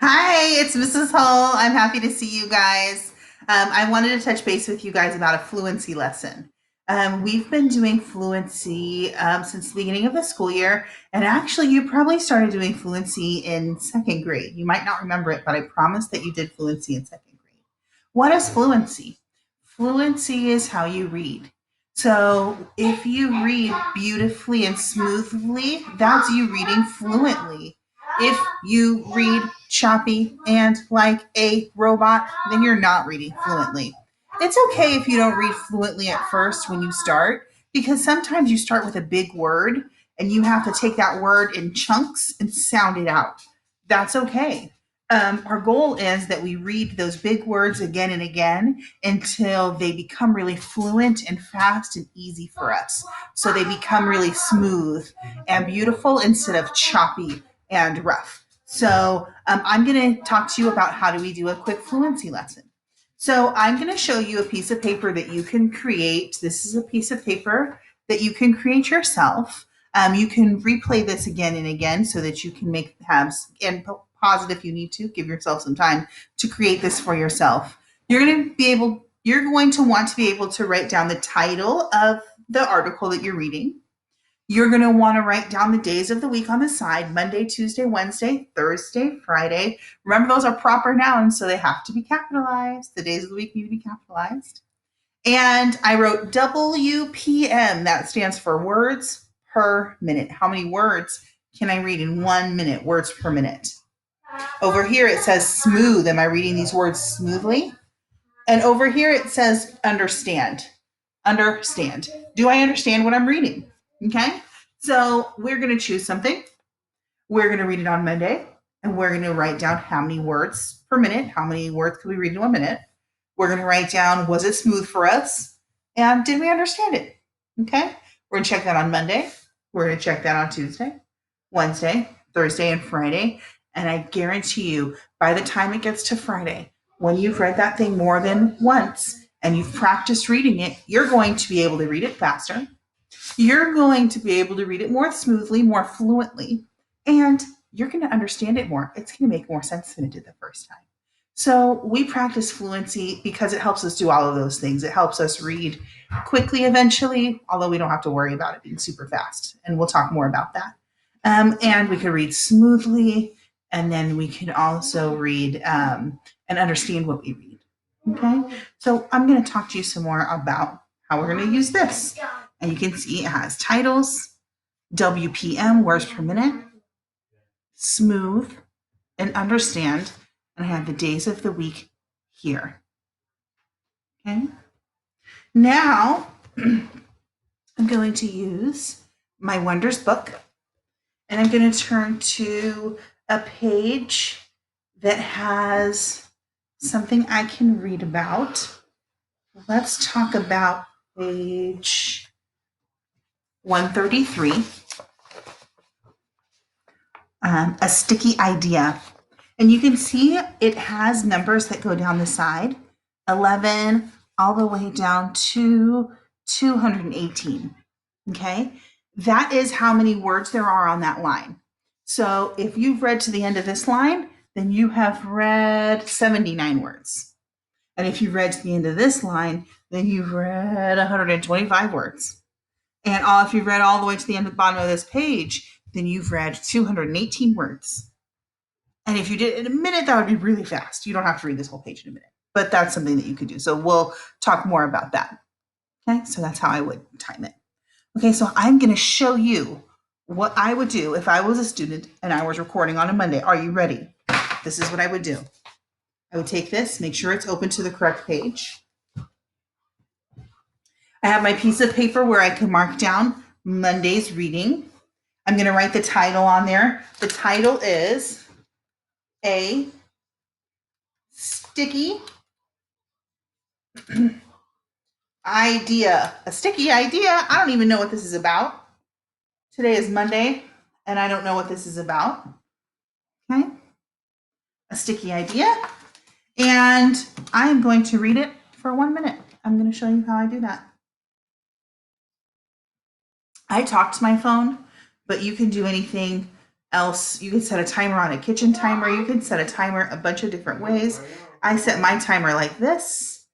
Hi, it's Mrs. Hull. I'm happy to see you guys. I wanted to touch base with you guys about a fluency lesson. We've been doing fluency since the beginning of the school year, and actually, you probably started doing fluency in second grade. You might not remember it, but I promise that you did fluency in second grade. What is fluency? Fluency is how you read. So, if you read beautifully and smoothly, that's you reading fluently. If you read choppy and like a robot, then you're not reading fluently. It's okay if you don't read fluently at first when you start, because sometimes you start with a big word and you have to take that word in chunks and sound it out. That's okay. Our goal is that we read those big words again and again until they become really fluent and fast and easy for us. So they become really smooth and beautiful instead of choppy and rough. So I'm going to talk to you about how do we do a quick fluency lesson. So I'm going to show you a piece of paper that you can create. This is a piece of paper that you can create yourself. You can replay this again and again so that you can make tabs and pause it if you need to. Give yourself some time to create this for yourself. You're going to want to be able to write down the title of the article that you're reading. You're going to want to write down the days of the week on the side: Monday, Tuesday, Wednesday, Thursday, Friday. Remember, those are proper nouns, so they have to be capitalized. The days of the week need to be capitalized. And I wrote WPM. That stands for words per minute. How many words can I read in 1 minute? Words per minute. Over here it says smooth. Am I reading these words smoothly? And over here it says understand. Understand. Do I understand what I'm reading? Okay. So we're going to choose something. We're going to read it on Monday, and we're going to write down how many words per minute. How many words can we read in 1 minute? We're going to write down, was it smooth for us? And did we understand it? Okay. We're going to check that on Monday. We're going to check that on Tuesday, Wednesday, Thursday, and Friday. And I guarantee you, by the time it gets to Friday, when you've read that thing more than once and you've practiced reading it, you're going to be able to read it faster. You're going to be able to read it more smoothly, more fluently, and you're going to understand it more. It's going to make more sense than it did the first time. So we practice fluency because it helps us do all of those things. It helps us read quickly eventually, although we don't have to worry about it being super fast. And we'll talk more about that. And we can read smoothly, and then we can also read and understand what we read. Okay, so I'm going to talk to you some more about how we're going to use this. And you can see it has titles, WPM, words per minute, smooth, and understand. And I have the days of the week here. Okay. Now I'm going to use my Wonders book, and I'm going to turn to a page that has something I can read about. Let's talk about page 133, a sticky idea. And you can see it has numbers that go down the side, 11 all the way down to 218. Okay, that is how many words there are on that line. So if you've read to the end of this line, then you have read 79 words. And if you've read to the end of this line, then you've read 125 words. And if you've read all the way to the end of the bottom of this page, then you've read 218 words. And if you did it in a minute, that would be really fast. You don't have to read this whole page in a minute, but that's something that you could do. So we'll talk more about that. Okay, so that's how I would time it. Okay, so I'm going to show you what I would do if I was a student and I was recording on a Monday. Are you ready? This is what I would do. I would take this, make sure it's open to the correct page. I have my piece of paper where I can mark down Monday's reading. I'm going to write the title on there. The title is A Sticky Idea. A sticky idea? I don't even know what this is about. Today is Monday, and I don't know what this is about. Okay? A sticky idea. And I'm going to read it for 1 minute. I'm going to show you how I do that. I talk to my phone, but you can do anything else. You can set a timer on a kitchen timer. You can set a timer a bunch of different ways. I set my timer like this,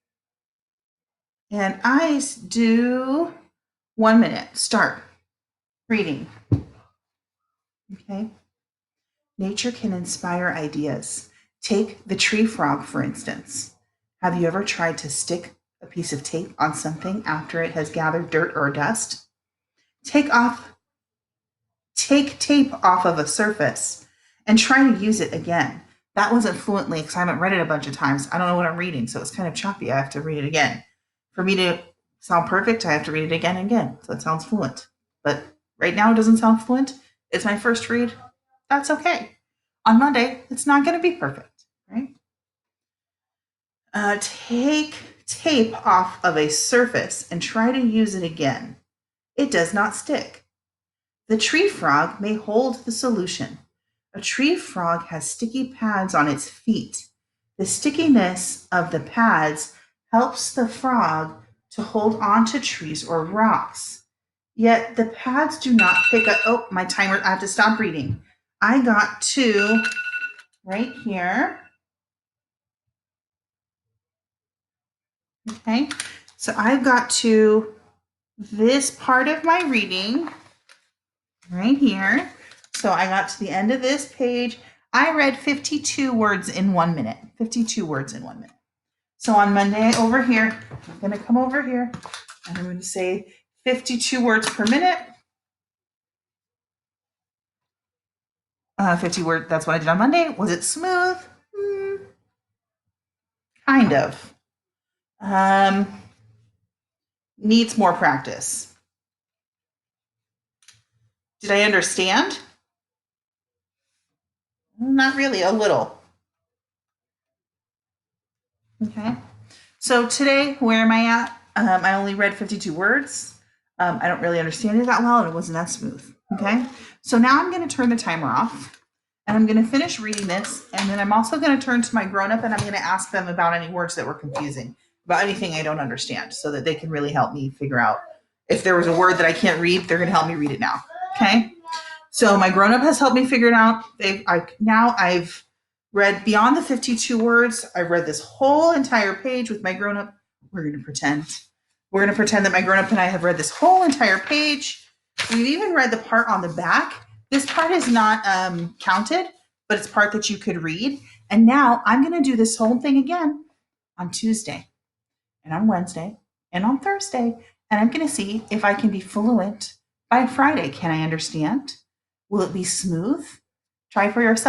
and I do 1 minute. Start reading. Okay. Nature can inspire ideas. Take the tree frog, for instance. Have you ever tried to stick a piece of tape on something after it has gathered dirt or dust? Take tape off of a surface and try to use it again. That wasn't fluently because I haven't read it a bunch of times. I don't know what I'm reading, so it's kind of choppy. I have to read it again. For me to sound perfect, I have to read it again and again, so it sounds fluent. But right now it doesn't sound fluent. It's my first read. That's okay. On Monday, it's not going to be perfect, right? Take tape off of a surface and try to use it again. It does not stick. The tree frog may hold the solution. A tree frog has sticky pads on its feet. The stickiness of the pads helps the frog to hold on to trees or rocks. Yet the pads do not pick up. Oh, my timer, I have to stop reading. I got to right here. Okay, so I've got to this part of my reading right here. So I got to the end of this page. I read 52 words in 1 minute. 52 words in 1 minute. So on Monday over here, I'm going to come over here and I'm going to say 52 words per minute. 50 words, that's what I did on Monday. Was it smooth? Kind of. Needs more practice. Did I understand? Not really, a little. Okay. So today, where am I at? I only read 52 words. I don't really understand it that well, and it wasn't that smooth. Okay. So now I'm going to turn the timer off, and I'm going to finish reading this, and then I'm also going to turn to my grown-up, and I'm going to ask them about any words that were confusing, about anything I don't understand, so that they can really help me figure out if there was a word that I can't read. They're going to help me read it now. Okay. So my grown-up has helped me figure it out. I've read beyond the 52 words. I read this whole entire page with my grown-up. We're going to pretend that my grown-up and I have read this whole entire page. We've even read the part on the back. This part is not counted, but it's part that you could read. And now I'm going to do this whole thing again on Tuesday and on Wednesday and on Thursday. And I'm going to see if I can be fluent by Friday. Can I understand? Will it be smooth? Try for yourself.